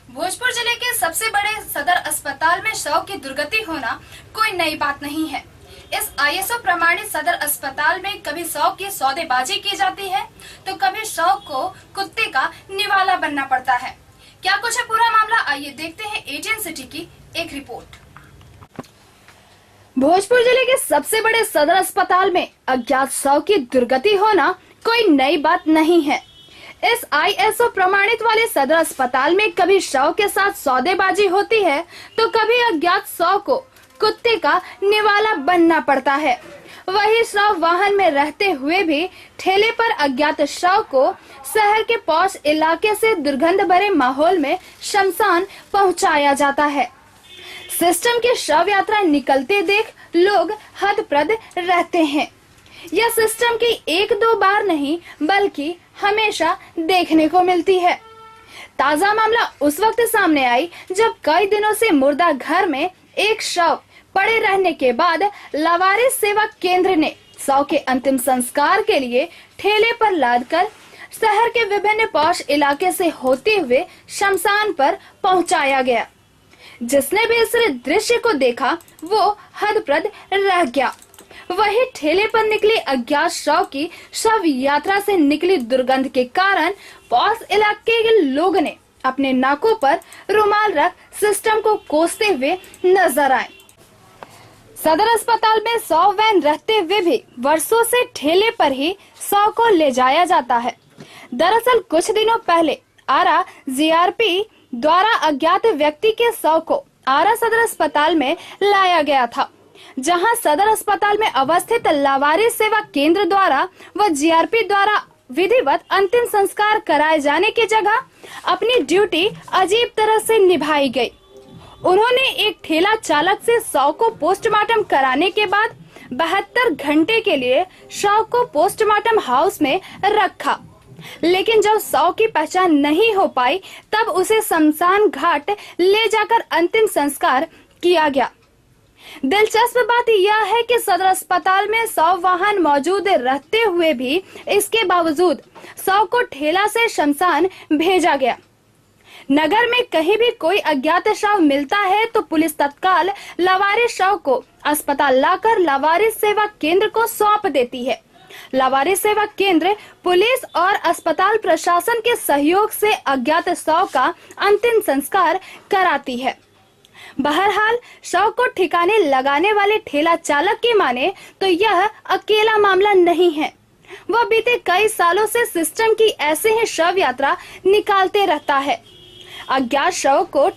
भोजपुर जिले के सबसे बड़े सदर अस्पताल में शव की दुर्गति होना कोई नई बात नहीं है। इस आईएसओ प्रमाणित सदर अस्पताल में कभी शव की सौदेबाजी की जाती है तो कभी शव को कुत्ते का निवाला बनना पड़ता है। क्या कुछ है पूरा मामला, आइए देखते हैं एटीएन सिटी की एक रिपोर्ट। भोजपुर जिले के सबसे बड़े सदर अस्पताल में अज्ञात शव की दुर्गति होना कोई नई बात नहीं है। इस आईएसओ प्रमाणित वाले सदर अस्पताल में कभी शव के साथ सौदेबाजी होती है तो कभी अज्ञात शव को कुत्ते का निवाला बनना पड़ता है। वही शव वाहन में रहते हुए भी ठेले पर अज्ञात शव को शहर के पॉश इलाके से दुर्गंध भरे माहौल में शमशान पहुंचाया जाता है। सिस्टम की शव यात्रा निकलते देख लोग हतप्रद रहते हैं। यह सिस्टम की एक दो बार नहीं बल्कि हमेशा देखने को मिलती है। ताजा मामला उस वक्त सामने आई जब कई दिनों से मुर्दा घर में एक शव पड़े रहने के बाद लावारिस सेवा केंद्र ने शव के अंतिम संस्कार के लिए ठेले पर लादकर शहर के विभिन्न पॉश इलाके से होते हुए शमशान पर पहुंचाया गया। जिसने भी इस दृश्य को देखा वो हतप्रद रह गया। वही ठेले पर निकली अज्ञात शव की शव यात्रा से निकली दुर्गंध के कारण पॉश इलाके के लोगों ने अपने नाकों पर रुमाल रख सिस्टम को कोसते हुए नजर आए। सदर अस्पताल में शव वैन रहते हुए भी वर्षों से ठेले पर ही शव को ले जाया जाता है। दरअसल कुछ दिनों पहले आरा जीआरपी द्वारा अज्ञात व्यक्ति के शव को आरा सदर अस्पताल में लाया गया था, जहां सदर अस्पताल में अवस्थित लावारिस सेवा केंद्र द्वारा व जीआरपी द्वारा विधिवत अंतिम संस्कार कराए जाने की जगह अपनी ड्यूटी अजीब तरह से निभाई गई। उन्होंने एक ठेला चालक से शव को पोस्टमार्टम कराने के बाद 72 घंटे के लिए शव को पोस्टमार्टम हाउस में रखा, लेकिन जब शव की पहचान नहीं हो पाई तब उसे शमशान घाट ले जाकर अंतिम संस्कार किया गया। दिलचस्प बात यह है कि सदर अस्पताल में शव वाहन मौजूद रहते हुए भी इसके बावजूद शव को ठेला से शमशान भेजा गया। नगर में कहीं भी कोई अज्ञात शव मिलता है तो पुलिस तत्काल लावारिस शव को अस्पताल लाकर लावारिस सेवा केंद्र को सौंप देती है। लावारिस सेवा केंद्र पुलिस और अस्पताल प्रशासन के सहयोग से अज्ञात शव का अंतिम संस्कार कराती है। बहरहाल शव को ठिकाने लगाने वाले ठेला चालक की माने तो यह अकेला मामला नहीं है। वह बीते कई सालों से सिस्टम की ऐसे ही शव यात्रा निकालते रहता है। अज्ञात शव को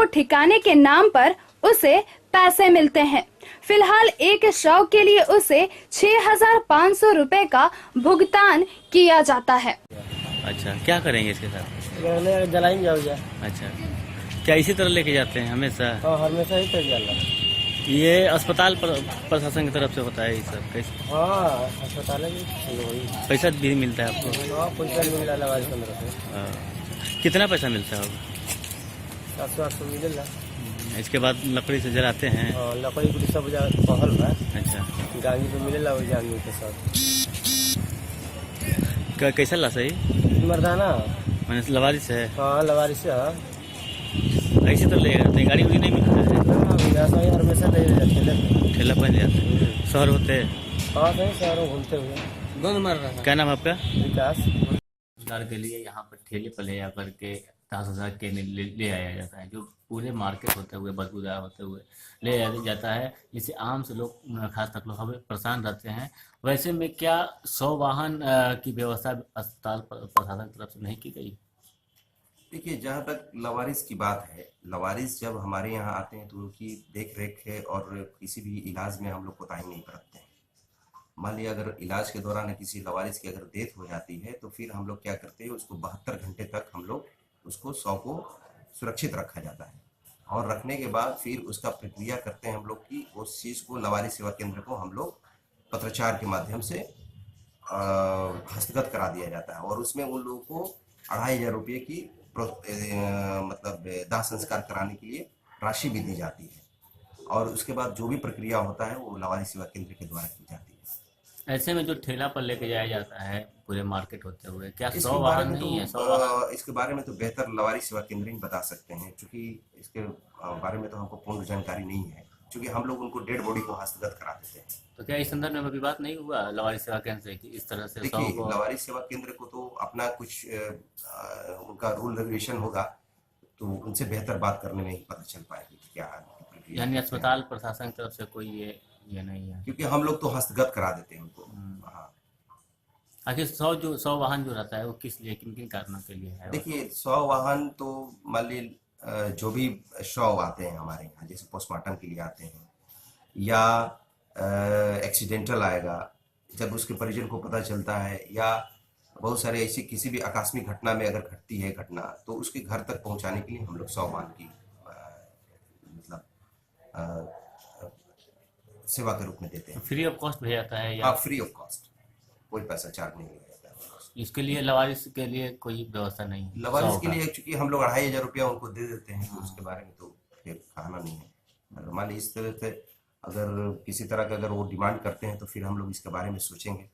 ठिकाने के नाम पर उसे पैसे मिलते हैं। फिलहाल एक शव के लिए उसे 6,500 रुपए का भुगतान किया जाता है। अच्छा, क्या करेंगे इसके साथ? जलाएंगे। अच्छा, क्या इसी तरह लेके जाते हैं हमेशा? हाँ, हमेशा ही कर जाला। ये अस्पताल प्रशासन की तरफ से होता है ये सब कैसे? हाँ, अस्पताल में पैसा भी मिलता है आपको? हाँ, पैसा मिल रहा है 15 से। कितना पैसा मिलता है? 700-800 मिल रहा। इसके बाद लकड़ी से जलाते हैं? लकड़ी गुड़ी सब पहल है। अच्छा, गांगी तो मिलेला वही आदमी के साथ। कैसा ला सही? मर्दाना मैंने लवारिस है? हाँ, लवारिस से है। कैसे तो ले जाते हैं? गाड़ी उड़ी नहीं मिलता है? हमेशा ठेला पर जाते हैं। शहर होते हैं? हाँ, कहीं शहरों घूमते हुए गंद मार रहा है। क्या नाम आपका? विकास। रोजगार के लिए यहाँ पर ठेले पर ले जा करके 10,000 के ले आया जाता है, जो पूरे मार्केट होते हुए बदबूदार होते हुए ले जाता है, जिससे आम से लोग खास तक लोग हमें परेशान रहते हैं। वैसे में क्या शव वाहन की व्यवस्था अस्पताल प्रशासन की तरफ से नहीं की गई? देखिए, जहाँ तक लवारिस की बात है, लवारिस जब हमारे यहाँ आते हैं तो उनकी देख रेख है और किसी भी इलाज में हम लोग कोताही नहीं बरतते हैं। मान लिया अगर इलाज के दौरान किसी लवारिस की अगर डेथ हो जाती है तो फिर हम लोग क्या करते हैं, उसको 72 घंटे तक हम लोग उसको शव को सुरक्षित रखा जाता है और रखने के बाद फिर उसका प्रक्रिया करते हैं हम लोग कि उस चीज़ को लावारिस सेवा केंद्र को हम लोग पत्राचार के माध्यम से हस्तगत करा दिया जाता है और उसमें उन लोगों को 2,500 रुपये की मतलब दाह संस्कार कराने के लिए राशि भी दी जाती है और उसके बाद जो भी प्रक्रिया होता है वो लावारिस सेवा केंद्र के द्वारा की जाती है। ऐसे में जो ठेला पर लेके जाया जाता है पूरे मार्केट होते हुए, क्या 100 इसके बारे वाहन में नहीं है? 100 तो वाहन इसके बारे में तो बेहतर लवारी सेवा केंद्र ही बता सकते हैं, क्योंकि इसके बारे में तो हमको पूर्ण जानकारी नहीं है, क्योंकि हम लोग उनको डेड बॉडी को हस्तगत करा देते हैं। तो क्या इस संदर्भ में अभी बात नहीं हुआ लवारी सेवा केंद्र से कि इस तरह से 100 देखिए, को? लवारी सेवा केंद्र को तो अपना कुछ उनका रूल रेगुलेशन होगा, तो उनसे बेहतर बात करने में ही पता चल पाएगी कि क्या प्रक्रिया यानी है। अस्पताल प्रशासन की तरफ से कोई ये नहीं है? क्योंकि हम लोग तो हस्तगत करा देते हैं उनको। हाँ, आखिर 100 वाहन जो रहता है वो किस लिए, किन किन कारणों के लिए है? देखिए 100 वाहन तो मान लीजिए जो भी शव आते हैं हमारे यहाँ, जैसे पोस्टमार्टम के लिए आते हैं या एक्सीडेंटल आएगा, जब उसके परिजन को पता चलता है, या बहुत सारे ऐसी किसी भी आकस्मिक घटना में अगर घटती है घटना, तो उसके घर तक पहुंचाने के लिए हम लोग 100 वाहन की मतलब सेवा के रूप में देते तो हैं। फ्री ऑफ कॉस्ट भेजा जाता है या हाँ, फ्री ऑफ कॉस्ट, कोई पैसा चार्ज नहीं लिया जाता है। इसके लिए लवारिस के लिए कोई व्यवस्था नहीं है? लवारिस 100 के का। लिए चूंकि हम लोग 2500 रुपया उनको दे देते हैं, तो उसके बारे में तो फिर कहना नहीं है। अगर मान लीजिए इस तरह से अगर किसी तरह का अगर वो डिमांड करते हैं, तो फिर हम लोग इसके बारे में सोचेंगे।